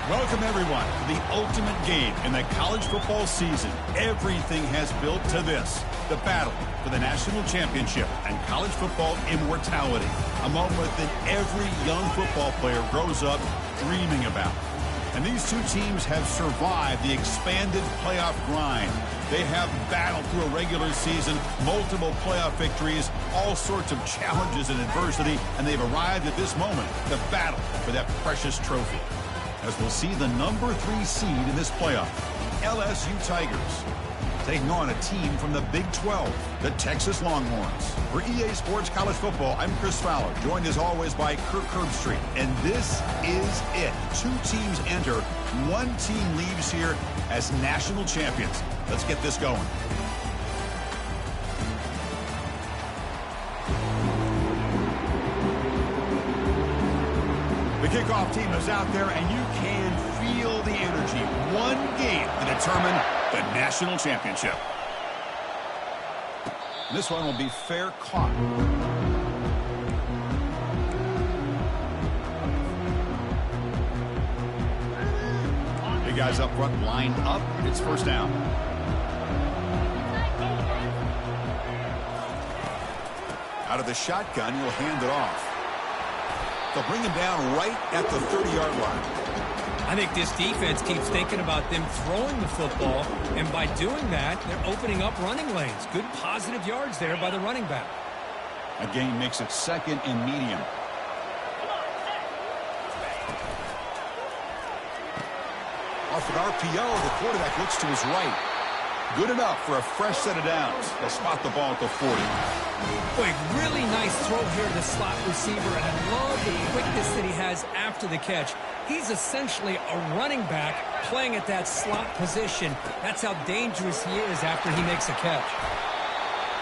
Welcome, everyone, to the ultimate game in the college football season. Everything has built to this, the battle for the national championship and college football immortality, a moment that every young football player grows up dreaming about. And these two teams have survived the expanded playoff grind. They have battled through a regular season, multiple playoff victories, all sorts of challenges and adversity, and they've arrived at this moment, the battle for that precious trophy. As we'll see the number 3 seed in this playoff, LSU Tigers, taking on a team from the Big 12, the Texas Longhorns. For EA Sports College Football, I'm Chris Fowler, joined as always by Kirk Herbstreit. And this is it. 2 teams enter, 1 team leaves here as national champions. Let's get this going. The kickoff team is out there, and you can feel the energy. One game to determine the national championship. This one will be fair caught. Big guys up front, lined up. It's first down. Out of the shotgun, he'll hand it off. They'll bring him down right at the 30-yard line. I think this defense keeps thinking about them throwing the football, and by doing that, they're opening up running lanes. Good positive yards there by the running back. A gain makes it second and medium. Off an RPO, the quarterback looks to his right. Good enough for a fresh set of downs. They'll spot the ball at the 40. Boy, really nice throw here to the slot receiver, and I love the quickness that he has after the catch. He's essentially a running back playing at that slot position. That's how dangerous he is after he makes a catch.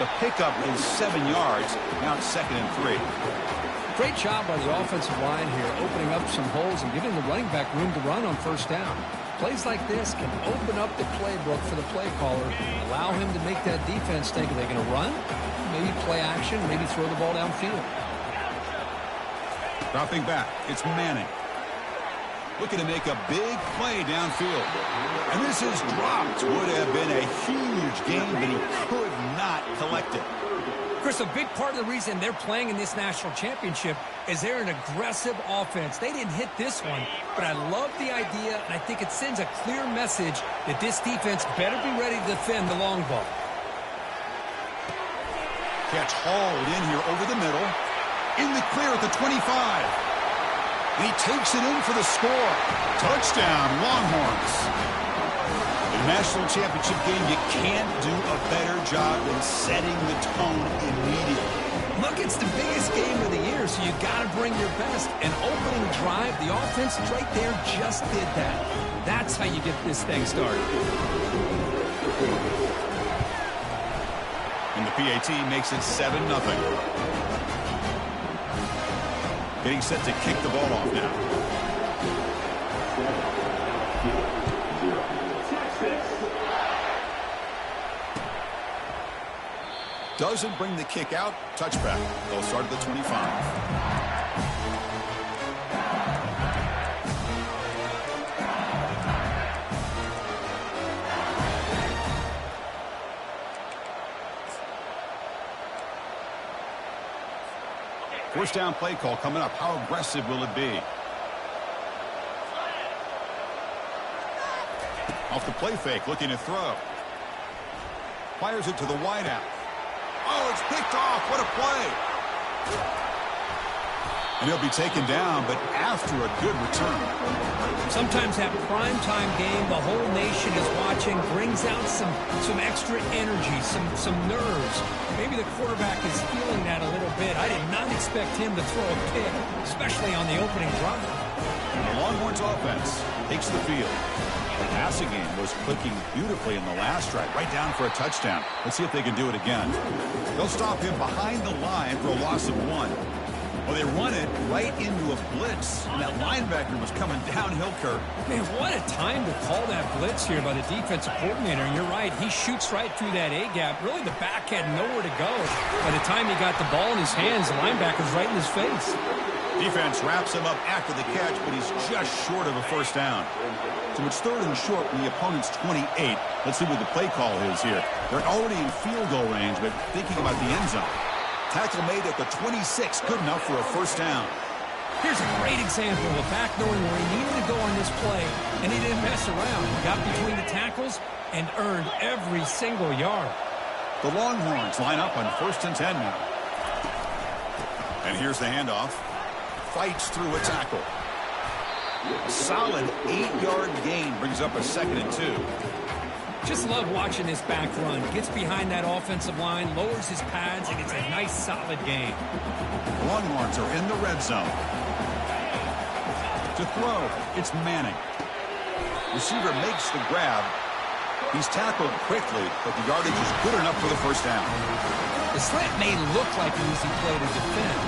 The pickup is 7 yards. Now it's second and 3. Great job by the offensive line here, opening up some holes and giving the running back room to run on first down. Plays like this can open up the playbook for the play caller, allow him to make that defense think, are they going to run? Maybe play action, maybe throw the ball downfield. Dropping back, it's Manning. Looking to make a big play downfield. And this is dropped. Would have been a huge gain, but he could not collect it. Chris, a big part of the reason they're playing in this national championship is they're an aggressive offense. They didn't hit this one, but I love the idea, and I think it sends a clear message that this defense better be ready to defend the long ball. Catch hauled in here over the middle. In the clear at the 25. And he takes it in for the score. Touchdown, Longhorns. In a national championship game, you can't do a better job than setting the tone immediately. Look, it's the biggest game of the year, so you got to bring your best. An opening drive, the offense right there just did that. That's how you get this thing started. And the PAT makes it 7-0. Getting set to kick the ball off now. Doesn't bring the kick out. Touchback. They'll start at the 25. First down play call coming up. How aggressive will it be? Off the play fake, looking to throw. Fires it to the wideout. Oh, it's picked off. What a play. And he'll be taken down, but after a good return. Sometimes that primetime game, the whole nation is watching, brings out some extra energy, some nerves. Maybe the quarterback is feeling that a little bit. I did not expect him to throw a pick, especially on the opening drive. And the Longhorns offense takes the field. The passing game was clicking beautifully in the last drive, right down for a touchdown. Let's see if they can do it again. They'll stop him behind the line for a loss of 1. Well, they run it right into a blitz, and that linebacker was coming downhill, Kirk. Man, what a time to call that blitz here by the defensive coordinator. And you're right, he shoots right through that A-gap. Really, the back had nowhere to go. By the time he got the ball in his hands, the linebacker's right in his face. Defense wraps him up after the catch, but he's just short of a first down. So it's third and short from the opponent's 28. Let's see what the play call is here. They're already in field goal range, but thinking about the end zone. Tackle made at the 26, good enough for a first down. Here's a great example of a back knowing where he needed to go on this play, and he didn't mess around. He got between the tackles and earned every single yard. The Longhorns line up on 1st and 10 now. And here's the handoff. Fights through a tackle. A solid 8-yard gain brings up a 2nd and 2. Just love watching this back run. Gets behind that offensive line, lowers his pads, and it's a nice, solid gain. The Longhorns are in the red zone. To throw, it's Manning. Receiver makes the grab. He's tackled quickly, but the yardage is good enough for the first down. The slant may look like an easy play to defend,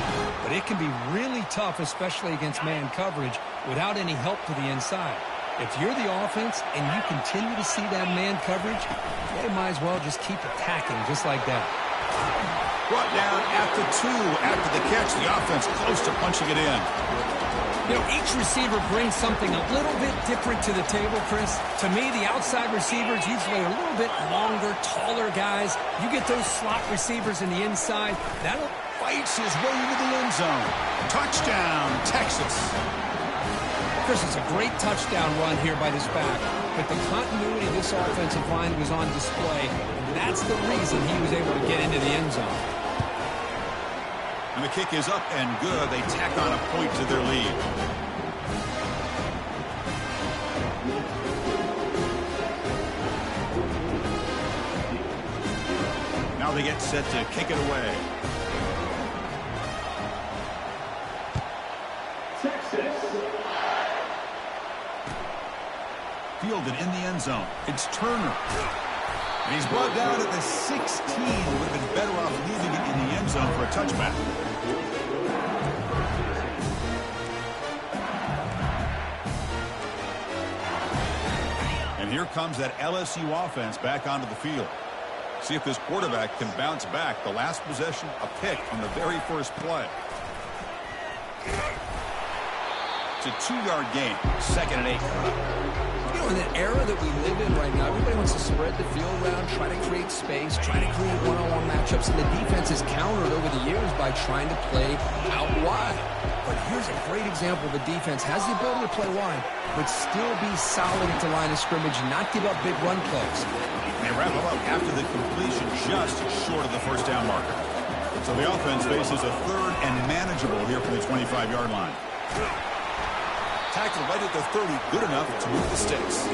but it can be really tough, especially against man coverage, without any help to the inside. If you're the offense and you continue to see that man coverage, they might as well just keep attacking just like that. Brought down at the 2 after the catch. The offense close to punching it in. You know, each receiver brings something a little bit different to the table, Chris. To me, the outside receivers usually are a little bit longer, taller guys. You get those slot receivers in the inside. That'll fights his way into the end zone. Touchdown, Texas. Chris, it's a great touchdown run here by this back. But the continuity of this offensive line was on display, and that's the reason he was able to get into the end zone. And the kick is up and good. They tack on a point to their lead. Now they get set to kick it away. Fielded in the end zone. It's Turner. And he's brought down at the 16. Would have been better off leaving it in the end zone for a touchback. And here comes that LSU offense back onto the field. See if this quarterback can bounce back. The last possession, a pick on the very first play. It's a 2-yard gain. 2nd and 8. You know, in the era that we live in right now, everybody wants to spread the field around, try to create space, try to create one-on-one matchups, and the defense has countered over the years by trying to play out wide. But here's a great example. The defense has the ability to play wide, but still be solid at the line of scrimmage and not give up big run plays. They wrap him up after the completion just short of the first down marker. So the offense faces a 3rd and manageable here from the 25-yard line. Tackle right at the 30, good enough to move the sticks.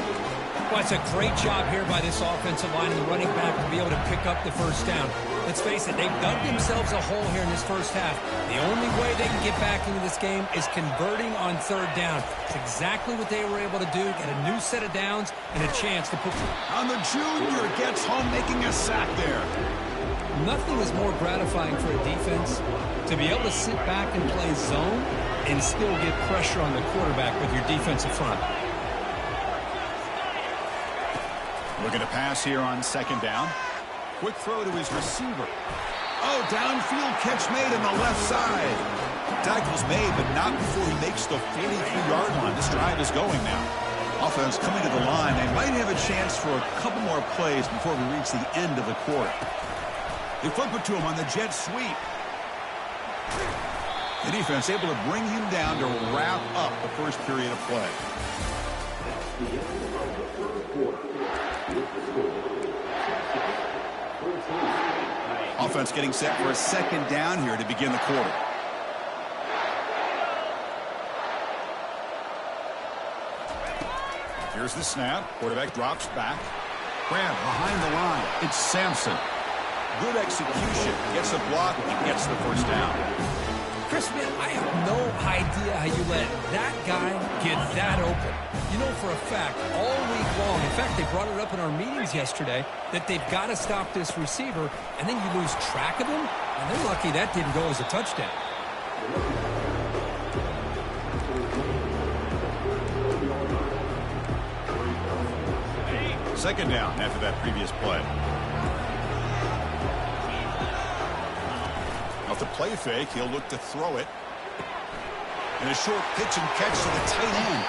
Well, it's a great job here by this offensive line and the running back to be able to pick up the first down. Let's face it, they've dug themselves a hole here in this first half. The only way they can get back into this game is converting on 3rd down. It's exactly what they were able to do, get a new set of downs and a chance to put... On the junior, gets home making a sack there. Nothing is more gratifying for a defense to be able to sit back and play zone and still get pressure on the quarterback with your defensive front. Looking to pass here on 2nd down. Quick throw to his receiver. Oh, downfield catch made on the left side. Tackle's made, but not before he makes the 43-yard line. This drive is going now. Offense coming to the line. They might have a chance for a couple more plays before we reach the end of the quarter. They flip it to him on the jet sweep. The defense able to bring him down to wrap up the first period of play. Offense getting set for a 2nd down here to begin the quarter. Here's the snap. Quarterback drops back. Grab behind the line. It's Sampson. Good execution. Gets a block and gets the first down. Chris, man, I have no idea how you let that guy get that open. You know for a fact, all week long, in fact, they brought it up in our meetings yesterday, that they've got to stop this receiver, and then you lose track of him, and they're lucky that didn't go as a touchdown. 2nd down after that previous play. Off the play fake, he'll look to throw it. And a short pitch and catch to the tight end.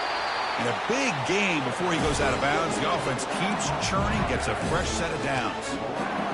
And a big gain before he goes out of bounds. The offense keeps churning, gets a fresh set of downs.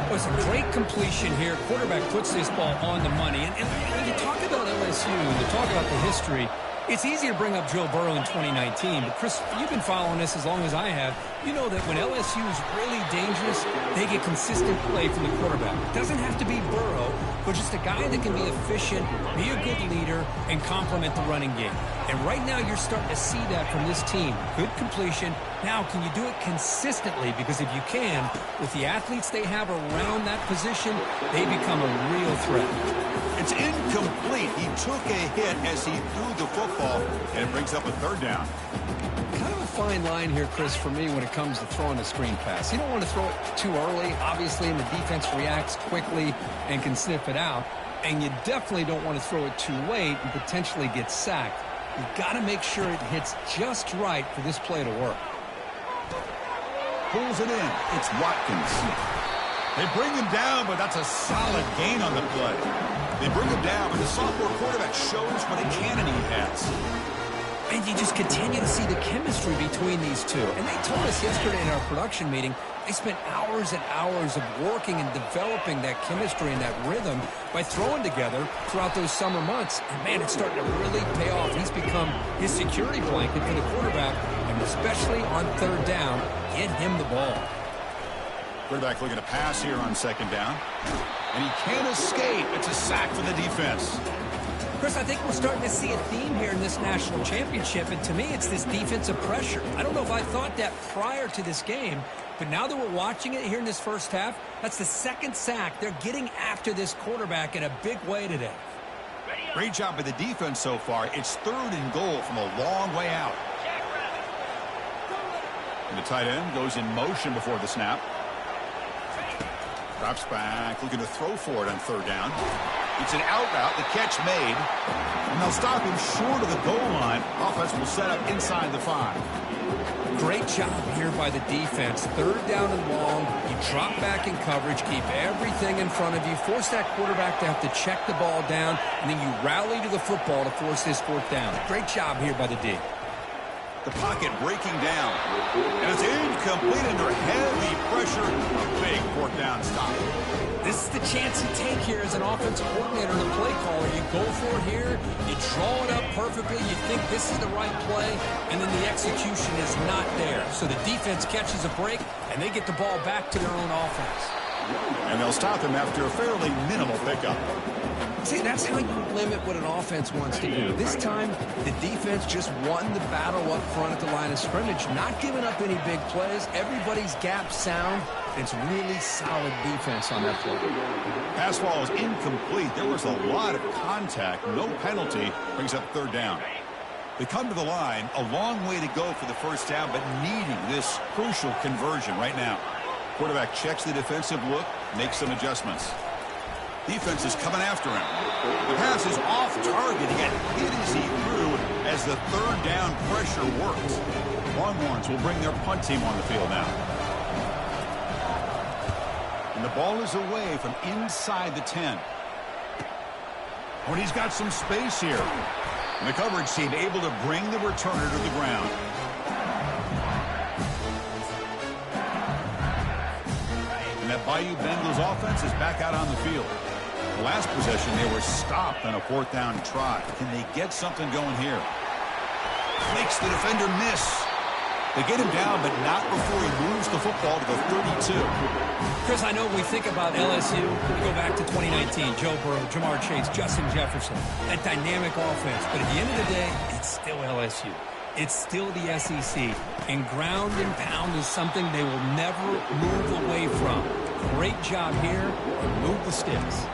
It was a great completion here. Quarterback puts this ball on the money. And when you talk about LSU, you talk about the history, it's easy to bring up Joe Burrow in 2019. But, Chris, you've been following this as long as I have. You know that when LSU is really dangerous, they get consistent play from the quarterback. It doesn't have to be Burrow, but just a guy that can be efficient, be a good leader, and complement the running game. And right now you're starting to see that from this team. Good completion. Now, can you do it consistently? Because if you can, with the athletes they have around that position, they become a real threat. It's incomplete. He took a hit as he threw the football, and it brings up a third down. Kind of a fine line here, Chris, for me when it comes to throwing a screen pass. You don't want to throw it too early, obviously, and the defense reacts quickly and can sniff it out. And you definitely don't want to throw it too late and potentially get sacked. You've got to make sure it hits just right for this play to work. Pulls it in. It's Watkins. They bring him down, but that's a solid gain on the play. They bring him down, but the sophomore quarterback shows what a cannon he has. And you just continue to see the chemistry between these two. And they told us yesterday in our production meeting, they spent hours and hours of working and developing that chemistry and that rhythm by throwing together throughout those summer months. And, man, it's starting to really pay off. He's become his security blanket for the quarterback, and especially on third down, get him the ball. Quarterback looking to pass here on second down. And he can't escape. It's a sack for the defense. Chris, I think we're starting to see a theme here in this national championship, and to me it's this defensive pressure. I don't know if I thought that prior to this game, but now that we're watching it here in this first half, that's the second sack. They're getting after this quarterback in a big way today. Great job by the defense so far. It's 3rd and goal from a long way out. And the tight end goes in motion before the snap. Drops back, looking to throw for it on third down. It's an out route, the catch made. And they'll stop him short of the goal line. Offense will set up inside the 5. Great job here by the defense. Third down and long. You drop back in coverage, keep everything in front of you, force that quarterback to have to check the ball down, and then you rally to the football to force this 4th down. Great job here by the D. The pocket breaking down. And it's incomplete under heavy pressure. A big 4th down stop. This is the chance you take here as an offensive coordinator and a play caller. You go for it here. You draw it up perfectly. You think this is the right play, and then the execution is not there. So the defense catches a break, and they get the ball back to their own offense. And they'll stop him after a fairly minimal pickup. See, that's how you limit what an offense wants to do. This time, the defense just won the battle up front at the line of scrimmage, not giving up any big plays. Everybody's gap sound. It's really solid defense on that play. Pass ball is incomplete. There was a lot of contact. No penalty. Brings up 3rd down. They come to the line. A long way to go for the 1st down, but needing this crucial conversion right now. Quarterback checks the defensive look, makes some adjustments. Defense is coming after him. The pass is off target. He got hit as he threw as the 3rd down pressure works. Longhorns will bring their punt team on the field now. And the ball is away from inside the 10. When he's got some space here. And the coverage team able to bring the returner to the ground. And that Bayou Bengals offense is back out on the field. The last possession, they were stopped on a 4th down try. Can they get something going here? Makes the defender miss. They get him down, but not before he moves the football to the 32. Chris, I know we think about LSU. We go back to 2019. Joe Burrow, Jamar Chase, Justin Jefferson. That dynamic offense. But at the end of the day, it's still LSU. It's still the SEC. And ground and pound is something they will never move away from. Great job here. And move the sticks.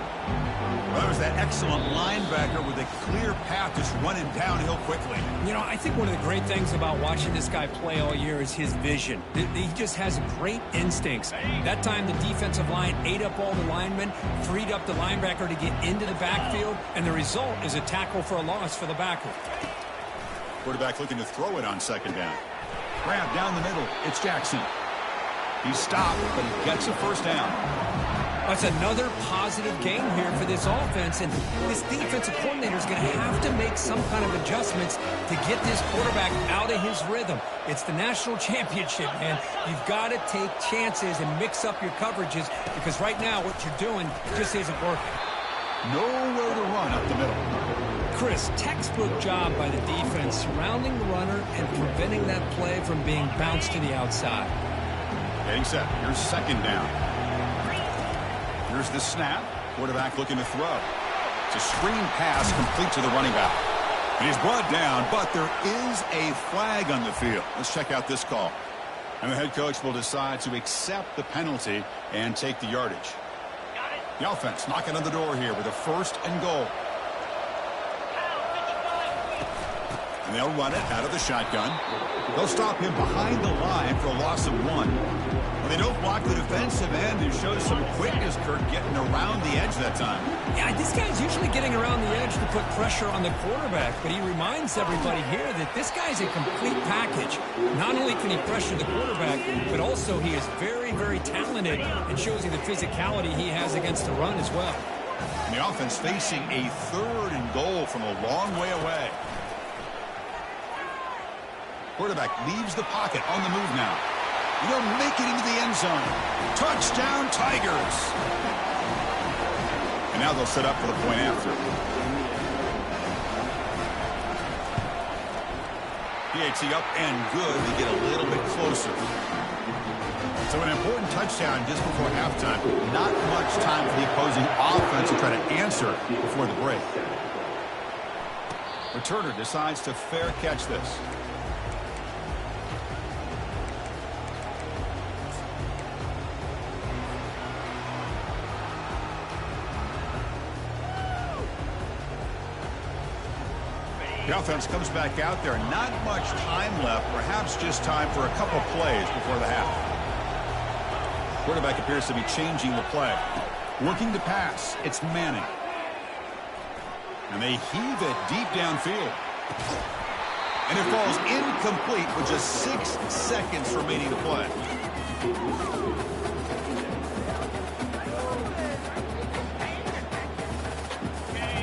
Well, there's that excellent linebacker with a clear path just running downhill quickly. You know, I think one of the great things about watching this guy play all year is his vision. He just has great instincts. That time the defensive line ate up all the linemen, freed up the linebacker to get into the backfield, and the result is a tackle for a loss for the backer. Quarterback looking to throw it on 2nd down. Grab down the middle. It's Jackson. He's stopped, but he gets a 1st down. That's another positive game here for this offense, and this defensive coordinator is going to have to make some kind of adjustments to get this quarterback out of his rhythm. It's the national championship, man. You've got to take chances and mix up your coverages because right now what you're doing just isn't working. Nowhere to run up the middle. Chris, textbook job by the defense surrounding the runner and preventing that play from being bounced to the outside. Getting set. Here's second down. Here's the snap. Quarterback looking to throw. It's a screen pass complete to the running back. And he's brought down, but there is a flag on the field. Let's check out this call. And the head coach will decide to accept the penalty and take the yardage. The offense knocking on the door here with a 1st and goal. And they'll run it out of the shotgun. They'll stop him behind the line for a loss of 1. When they don't block the defensive end, it shows some quickness, Kurt, getting around the edge that time. Yeah, this guy's usually getting around the edge to put pressure on the quarterback, but he reminds everybody here that this guy's a complete package. Not only can he pressure the quarterback, but also he is very, very talented and shows you the physicality he has against the run as well. And the offense facing a 3rd and goal from a long way away. Quarterback leaves the pocket on the move now. They'll make it into the end zone. Touchdown, Tigers. And now they'll set up for the point after. PAT up and good to get a little bit closer. So an important touchdown just before halftime. Not much time for the opposing offense to try to answer before the break. Returner decides to fair catch this. The offense comes back out there. Not much time left. Perhaps just time for a couple plays before the half. Quarterback appears to be changing the play. Looking to pass. It's Manning. And they heave it deep downfield. And it falls incomplete with just 6 seconds remaining to play.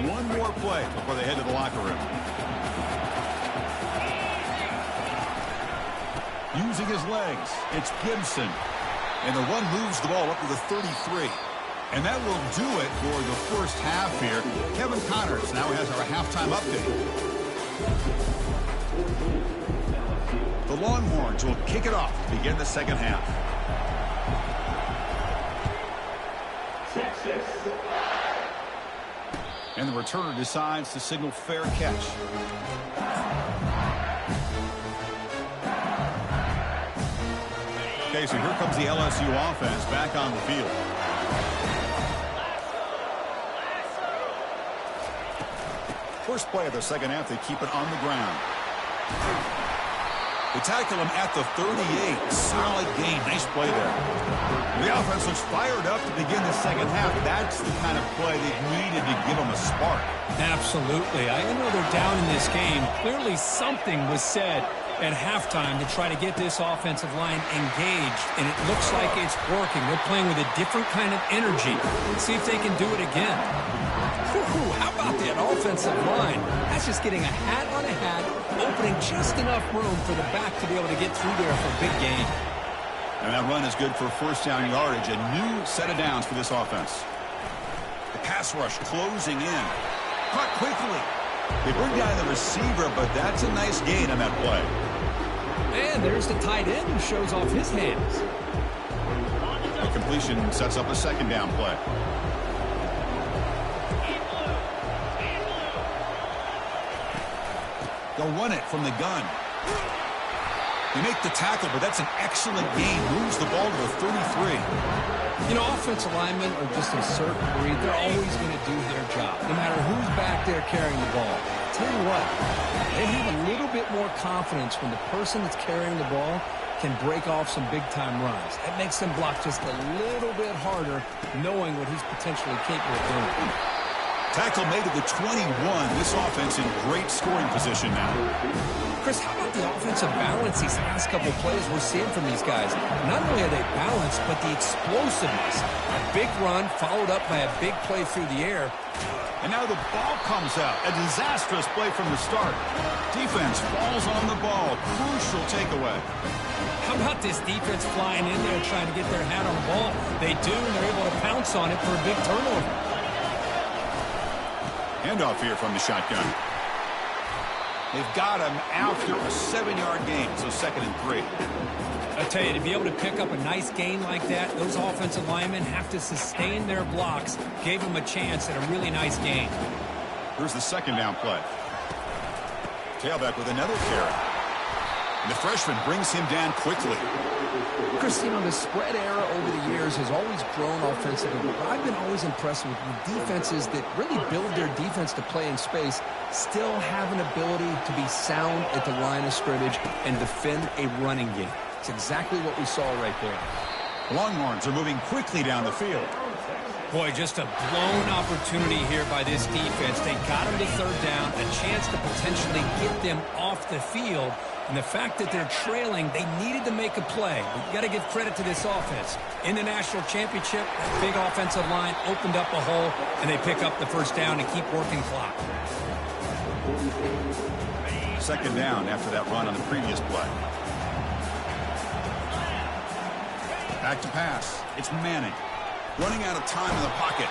One more play before they head to the locker room. Using his legs, it's Gibson. And the run moves the ball up to the 33. And that will do it for the first half here. Kevin Connors now has our halftime update. The Longhorns will kick it off to begin the second half. And the returner decides to signal fair catch. Okay, so here comes the LSU offense back on the field. First play of the second half, they keep it on the ground. They tackle him at the 38. Solid gain. Nice play there. The offense looks fired up to begin the second half. That's the kind of play they needed to give them a spark. Absolutely. I know they're down in this game. Clearly something was said at halftime to try to get this offensive line engaged, and it looks like it's working. They're playing with a different kind of energy. Let's see if they can do it again. Whew, how about that offensive line? That's just getting a hat on a hat, opening just enough room for the back to be able to get through there for a big gain. And that run is good for 1st down yardage. A new set of downs for this offense. The pass rush closing in. Caught quickly. They bring down the receiver, but that's a nice gain on that play. And there's the tight end who shows off his hands. The completion sets up a 2nd down play. They'll run it from the gun. They make the tackle, but that's an excellent gain. Moves the ball to the 33. You know, offensive linemen are just a certain breed. They're always going to do their job, no matter who's back there carrying the ball. Tell you what, they have a little bit more confidence when the person that's carrying the ball can break off some big-time runs. That makes them block just a little bit harder, knowing what he's potentially capable of doing. Tackle made at the 21. This offense in great scoring position now. Chris, how about the offensive balance these last couple plays we're seeing from these guys? Not only are they balanced, but the explosiveness. A big run followed up by a big play through the air. And now the ball comes out. A disastrous play from the start. Defense falls on the ball. Crucial takeaway. How about this defense flying in there trying to get their hat on the ball? They do, and they're able to pounce on it for a big turnover. Handoff here from the shotgun. They've got him after a 7-yard gain, so 2nd and 3. I tell you, to be able to pick up a nice gain like that, those offensive linemen have to sustain their blocks. Gave them a chance at a really nice gain. Here's the 2nd down play. Tailback with another carry. And the freshman brings him down quickly. Chris, you know, the spread era over the years has always grown offensively, but I've been always impressed with defenses that really build their defense to play in space, still have an ability to be sound at the line of scrimmage and defend a running game. It's exactly what we saw right there. Longhorns are moving quickly down the field. Boy, just a blown opportunity here by this defense. They got them to 3rd down, a chance to potentially get them off the field. And the fact that they're trailing, they needed to make a play. But you got to give credit to this offense. In the national championship, that big offensive line opened up a hole, and they pick up the 1st down and keep working clock. 2nd down after that run on the previous play. Back to pass. It's Manning. Running out of time in the pocket.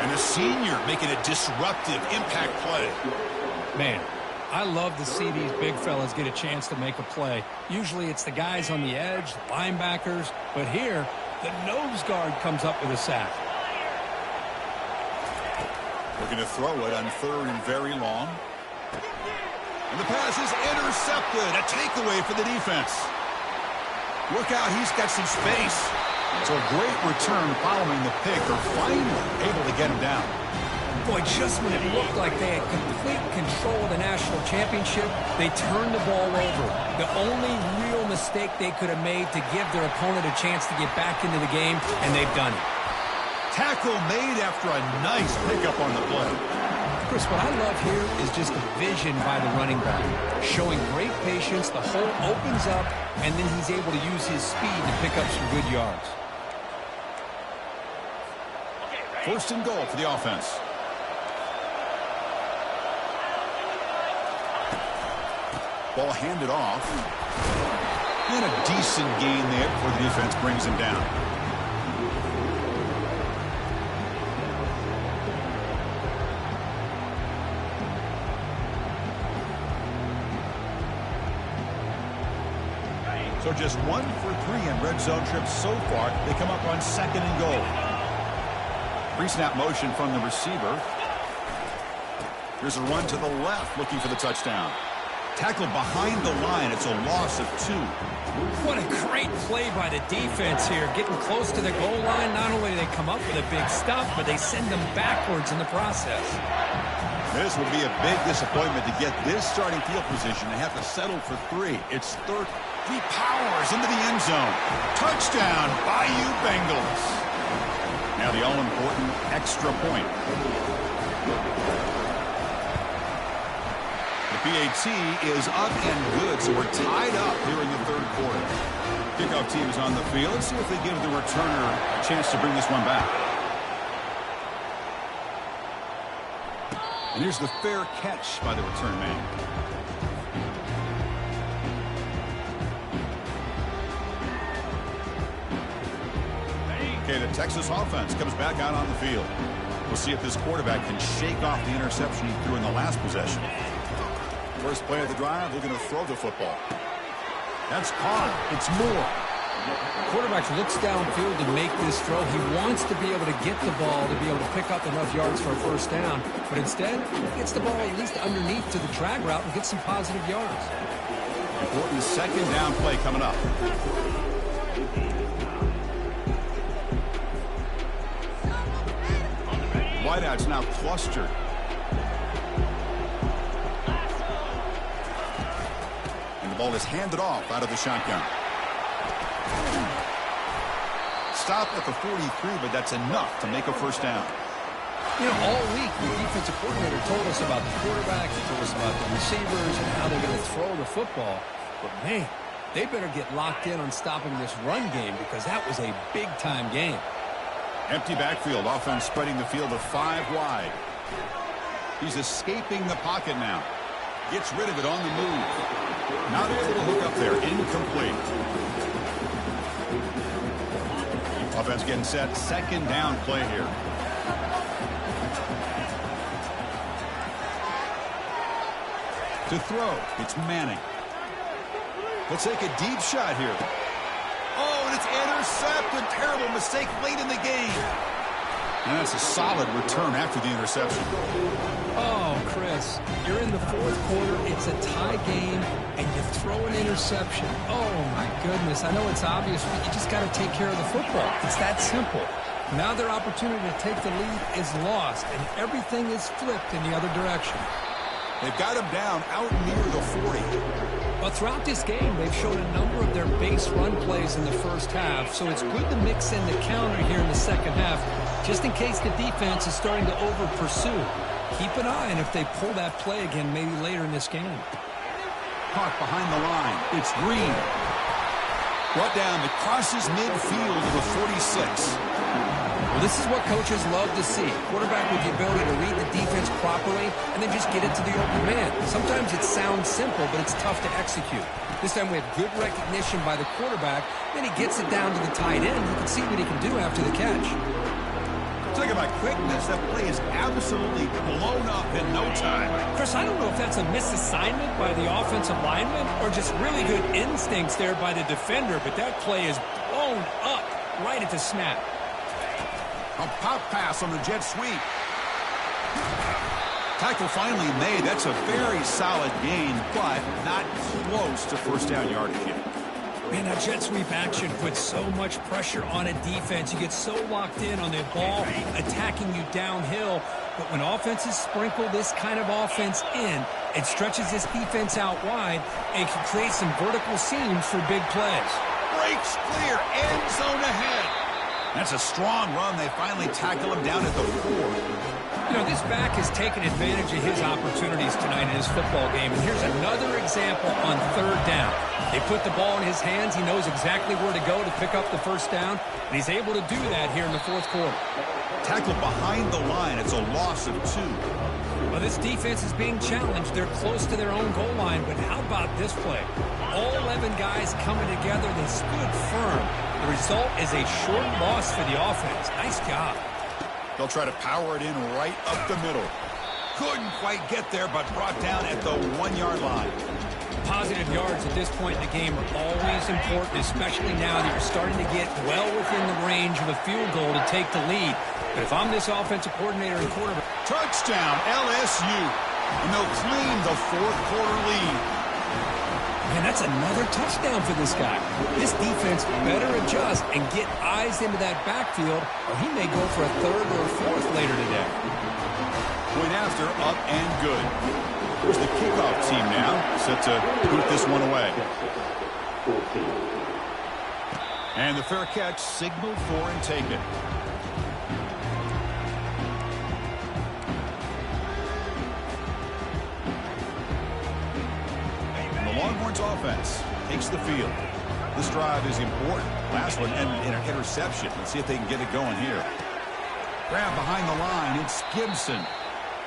And a senior making a disruptive impact play. Man, I love to see these big fellas get a chance to make a play. Usually it's the guys on the edge, the linebackers. But here, the nose guard comes up with a sack. We're going to throw it on 3rd and very long. And the pass is intercepted. A takeaway for the defense. Look out, he's got some space. So a great return following the pick. They're finally able to get him down. Boy, just when it looked like they had complete control of the national championship, they turned the ball over. The only real mistake they could have made to give their opponent a chance to get back into the game, and they've done it. Tackle made after a nice pickup on the play. Chris, what I love here is just the vision by the running back. Showing great patience, the hole opens up, and then he's able to use his speed to pick up some good yards. 1st and goal for the offense. Ball handed off. And a decent gain there before the defense brings him down. So just 1 for 3 in red zone trips so far. They come up on 2nd and goal. Pre-snap motion from the receiver. Here's a run to the left looking for the touchdown. Tackled behind the line. It's a loss of 2. What a great play by the defense here. Getting close to the goal line, not only do they come up with a big stop, but they send them backwards in the process. This will be a big disappointment to get this starting field position. They have to settle for 3. It's 3rd. He powers into the end zone. Touchdown, Bayou Bengals. Now the all-important extra point. The PAT is up and good, so we're tied up here in the 3rd quarter. Kickoff team is on the field. Let's see if they give the returner a chance to bring this one back. And here's the fair catch by the return man. Okay, the Texas offense comes back out on the field. We'll see if this quarterback can shake off the interception he threw in the last possession. First play of the drive, they're going to throw the football. That's caught. It's Moore. Quarterback looks downfield to make this throw. He wants to be able to get the ball to be able to pick up enough yards for a 1st down. But instead, he gets the ball at least underneath to the drag route and gets some positive yards. Important 2nd down play coming up. Wideouts now clustered. And the ball is handed off out of the shotgun. Stop at the 43, but that's enough to make a 1st down. You know, all week, the defensive coordinator told us about the quarterback, he told us about the receivers and how they're going to throw the football. But, man, they better get locked in on stopping this run game because that was a big-time game. Empty backfield. Offense spreading the field of 5 wide. He's escaping the pocket now. Gets rid of it on the move. Not able to hook up there. Incomplete. Offense getting set. Second down play here. To throw, it's Manning. Let's take a deep shot here. Oh, and it's intercepted. Terrible mistake late in the game. And that's a solid return after the interception. Oh, Chris, you're in the fourth quarter. It's a tie game, and you throw an interception. Oh, my goodness. I know it's obvious, but you just got to take care of the football. It's that simple. Now their opportunity to take the lead is lost, and everything is flipped in the other direction. They've got him down out near the 40. But throughout this game, they've shown a number of their base run plays in the first half, so it's good to mix in the counter here in the second half, just in case the defense is starting to over-pursue. Keep an eye on if they pull that play again maybe later in this game. Caught behind the line. It's Green. Brought down. It crosses midfield to the 46. Well, this is what coaches love to see. Quarterback with the ability to read the defense properly and then just get it to the open man. Sometimes it sounds simple, but it's tough to execute. This time we have good recognition by the quarterback. Then he gets it down to the tight end. You can see what he can do after the catch. Talk about quickness. That play is absolutely blown up in no time. Chris, I don't know if that's a misassignment by the offensive lineman or just really good instincts there by the defender, but that play is blown up right at the snap. A pop pass on the jet sweep. Tackle finally made. That's a very solid gain, but not close to first down yardage yet. Man, that jet sweep action puts so much pressure on a defense. You get so locked in on the ball attacking you downhill. But when offenses sprinkle this kind of offense in, it stretches this defense out wide and can create some vertical seams for big plays. Breaks clear. End zone ahead. That's a strong run. They finally tackle him down at the 4. You know, this back has taken advantage of his opportunities tonight in his football game. And here's another example on third down. They put the ball in his hands. He knows exactly where to go to pick up the first down. And he's able to do that here in the fourth quarter. Tackled behind the line. It's a loss of 2. Well, this defense is being challenged. They're close to their own goal line. But how about this play? All 11 guys coming together. They stood firm. The result is a short loss for the offense. Nice job. They'll try to power it in right up the middle. Couldn't quite get there, but brought down at the 1-yard line. Positive yards at this point in the game are always important, especially now that you're starting to get well within the range of a field goal to take the lead. But if I'm this offensive coordinator and quarterback... Touchdown, LSU. And they'll claim the fourth quarter lead. Man, that's another touchdown for this guy. This defense better adjust and get eyes into that backfield, or he may go for a third or a fourth later today. Point after, up and good. Here's the kickoff team now, set to put this one away. And the fair catch signaled for and taken. Longhorns offense takes the field. This drive is important. Last one, and an interception. Let's see if they can get it going here. Grab behind the line. It's Gibson.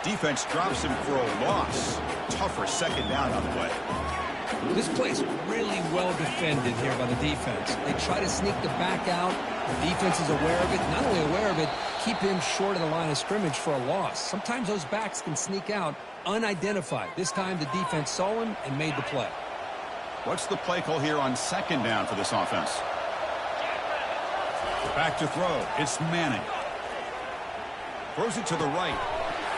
Defense drops him for a loss. Tougher second down on the way. This play's really well defended here by the defense. They try to sneak the back out. The defense is aware of it. Not only aware of it, keep him short of the line of scrimmage for a loss. Sometimes those backs can sneak out unidentified. This time the defense saw him and made the play. What's the play call here on second down for this offense? Back to throw. It's Manning. Throws it to the right.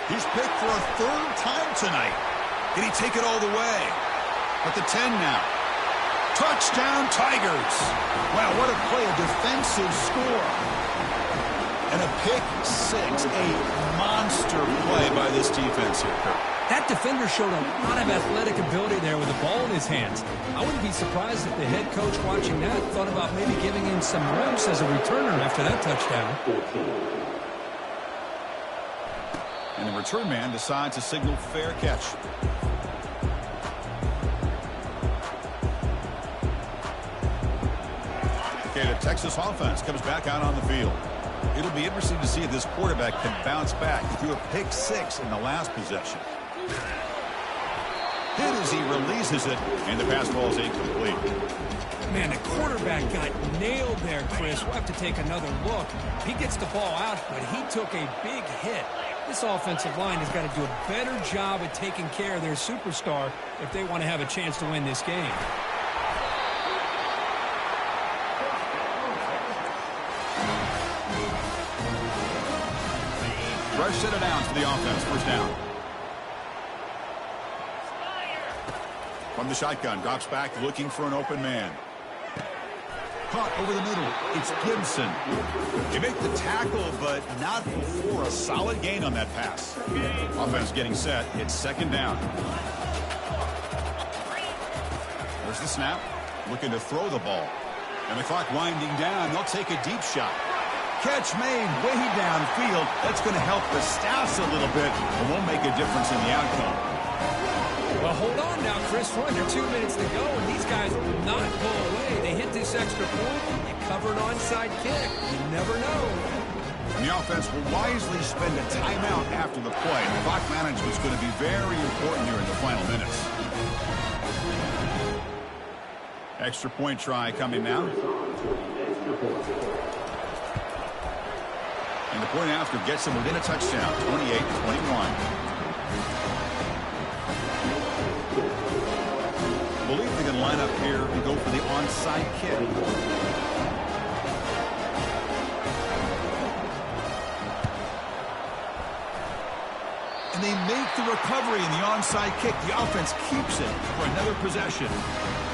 He's picked for a third time tonight. Did he take it all the way? At the 10 now. Touchdown, Tigers. Wow, what a play, a defensive score. And a pick 6, a monster play by this defense here. That defender showed a lot of athletic ability there with the ball in his hands. I wouldn't be surprised if the head coach watching that thought about maybe giving him some reps as a returner after that touchdown. And the return man decides to signal fair catch. Okay, the Texas offense comes back out on the field. It'll be interesting to see if this quarterback can bounce back. He threw a pick 6 in the last possession. Hit as he releases it, and the pass ball is incomplete. Man, the quarterback got nailed there, Chris. We'll have to take another look. He gets the ball out, but he took a big hit. This offensive line has got to do a better job at taking care of their superstar if they want to have a chance to win this game. Fresh set of downs for the offense. First down. From the shotgun, drops back looking for an open man. Caught over the middle. It's Gibson. They make the tackle, but not before a solid gain on that pass. Offense getting set. It's second down. There's the snap. Looking to throw the ball. And the clock winding down. They'll take a deep shot. Catch made way downfield. That's going to help the Stats a little bit, but won't make a difference in the outcome. Well, hold on now, Chris. We're under 2 minutes to go, and these guys will not pull away. They hit this extra point. You cover an onside kick. You never know. And the offense will wisely spend a timeout after the play. Clock management is going to be very important here in the final minutes. Extra point try coming now. And the point after gets them within a touchdown, 28-21. I believe they can line up here and go for the onside kick. And they make the recovery in the onside kick. The offense keeps it for another possession.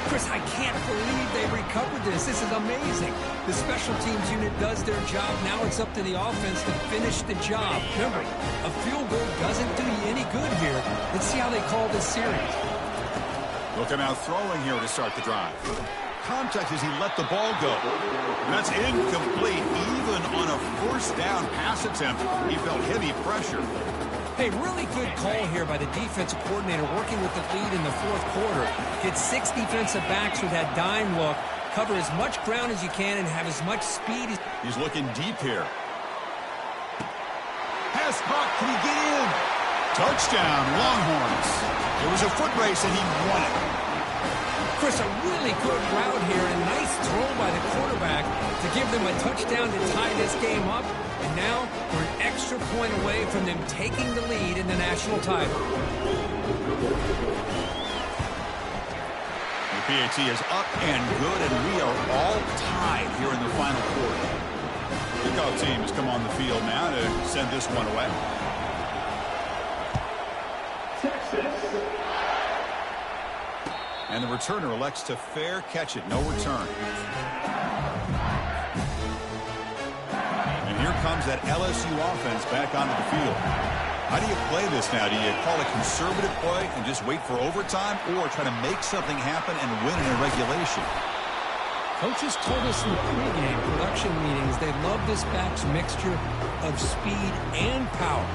Chris, I can't believe they recovered this. This is amazing. The special teams unit does their job. Now it's up to the offense to finish the job. Remember, a field goal doesn't do you any good here. Let's see how they call this series. Looking out throwing here to start the drive. Contact as he let the ball go. And that's incomplete. Even on a first down pass attempt, he felt heavy pressure. Hey, really good call here by the defensive coordinator working with the lead in the fourth quarter. Get 6 defensive backs with that dime look. Cover as much ground as you can and have as much speed as... He's looking deep here. Pass caught. Can he get in? Touchdown, Longhorns. It was a foot race and he won it. Chris, a really good route here and nice throw by the quarterback to give them a touchdown to tie this game up. And now we're an extra point away from them taking the lead in the national title. The PAT is up and good, and we are all tied here in the final quarter. Kickoff team has come on the field now to send this one away. And the returner elects to fair catch it. No return. And here comes that LSU offense back onto the field. How do you play this now? Do you call a conservative play and just wait for overtime, or try to make something happen and win in regulation? Coaches told us in the pregame production meetings they love this back's mixture of speed and power.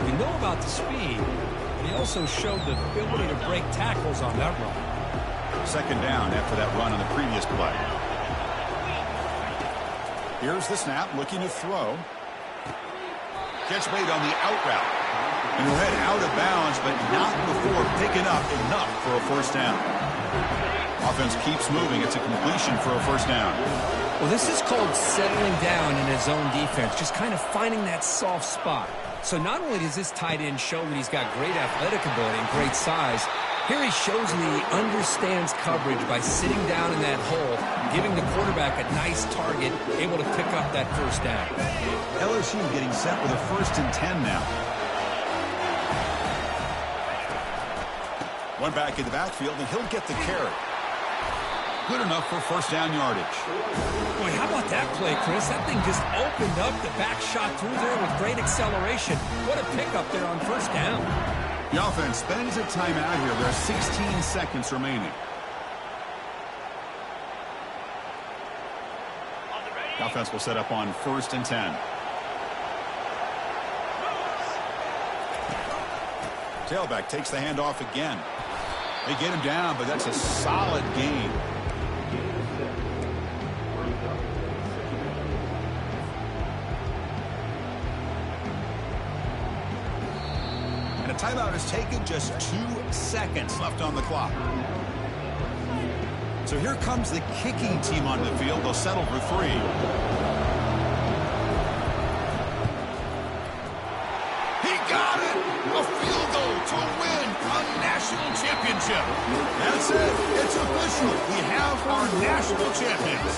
We know about the speed, but he also showed the ability to break tackles on that run. Second down after that run on the previous play. Here's the snap, looking to throw. Catch made on the out route. And he'll head out of bounds, but not before picking up enough for a first down. Offense keeps moving. It's a completion for a first down. Well, this is called settling down in his own defense, just kind of finding that soft spot. So not only does this tight end show that he's got great athletic ability and great size, here he shows that he understands coverage by sitting down in that hole, giving the quarterback a nice target, able to pick up that first down. LSU getting set with a 1st and 10 now. One back in the backfield, and he'll get the carry. Good enough for first down yardage. Boy, how about that play, Chris? That thing just opened up. The back shot through there with great acceleration. What a pickup there on first down. The offense spends a timeout here. There are 16 seconds remaining. The offense will set up on 1st and 10. Tailback takes the handoff again. They get him down, but that's a solid gain. And a timeout is taken, just 2 seconds left on the clock. So here comes the kicking team on the field. They'll settle for 3. He got it! A field goal to win a national championship. That's it. It's official. We have our national champions.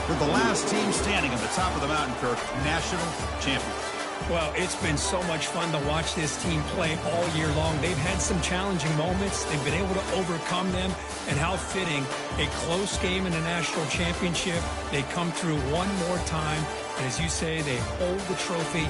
We're the last team standing at the top of the mountain, Kirk. National champions. Well, it's been so much fun to watch this team play all year long. They've had some challenging moments. They've been able to overcome them. And how fitting, a close game in the national championship. They come through one more time. And as you say, they hold the trophy.